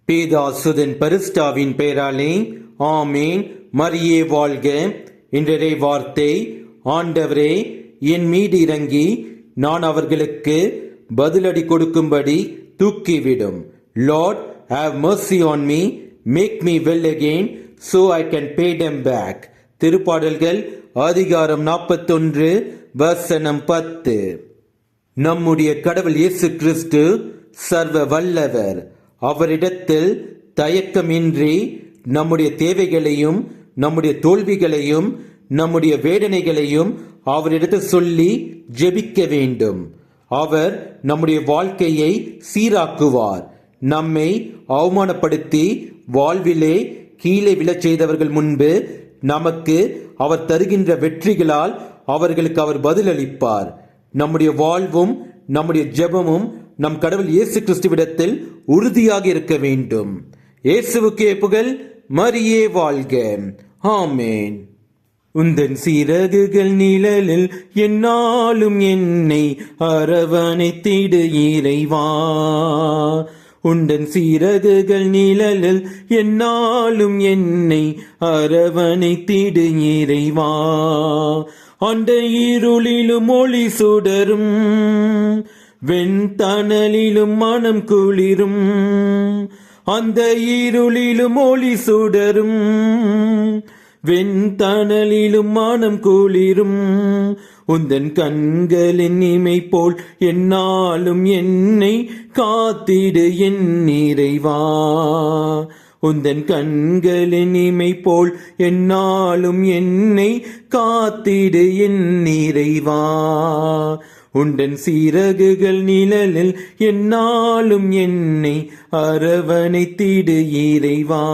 பேதாசுதன் பரிஸ்டாவின் பெயராலே ஆமேன். மரியே வாழ்க. இன்றைய வார்த்தை: ஆண்டவரே, என் மீது இறங்கி நான் அவர்களுக்கு பதிலடி கொடுக்கும்படி தூக்கிவிடும். Lord, have mercy on me, make me well again, so I can pay them back. திருப்பாடல்கள் அதிகாரம் 41 வசனம் 10. நம்முடைய கடவுள் இயேசு கிறிஸ்து சர்வ வல்லவர். அவரிடத்தில் தயக்கமின்றி நம்முடைய தேவைகளையும் நம்முடைய தோல்விகளையும் நம்முடைய வேதனைகளையும் அவரிடத்தில் சொல்லி ஜெபிக்க வேண்டும். அவர் நம்முடைய வாழ்க்கையை சீராக்குவார். நம்மை அவமானப்படுத்தி வாழ்விலே கீழே விழச் செய்தவர்கள் முன்பு நமக்கு அவர் தருகின்ற வெற்றிகளால் அவர்களுக்கு அவர் பதிலளிப்பார். நம்முடைய வாழ்வும் நம்முடைய ஜெபமும் நம் கடவுள் இயேசு கிறிஸ்துவிடத்தில் உறுதியாக இருக்க வேண்டும். இயேசுவுக்கே புகழ். மரியே வாழ்க. ஆமேன். உந்தன் சிறகுகள் நிழலில் என்னாலும் என்னை அரவணைத்திடு இறைவா. உந்தன் சிறகுகள் நிழலில் என்னாலும் என்னை அரவணைத்திடு இறைவா. அந்த இருளிலும் ஒளி சுடரும் வெண்தணலிலும் மனம் குளிரும். அந்த இருளிலும் ஒளி சுடரும் வெண்தணலிலும் மனம் குளிரும். உந்தன் கண்களின் இமை போல் என்னாலும் என்னை காத்திடு என் இறைவா. உந்தன் கண்களின் இமை போல் என்னாலும் என்னை காத்திடு என் இறைவா. உந்தன் சிறகுகள் நிழலில் என்னாலும் என்னை அரவணைத்திடு இறைவா.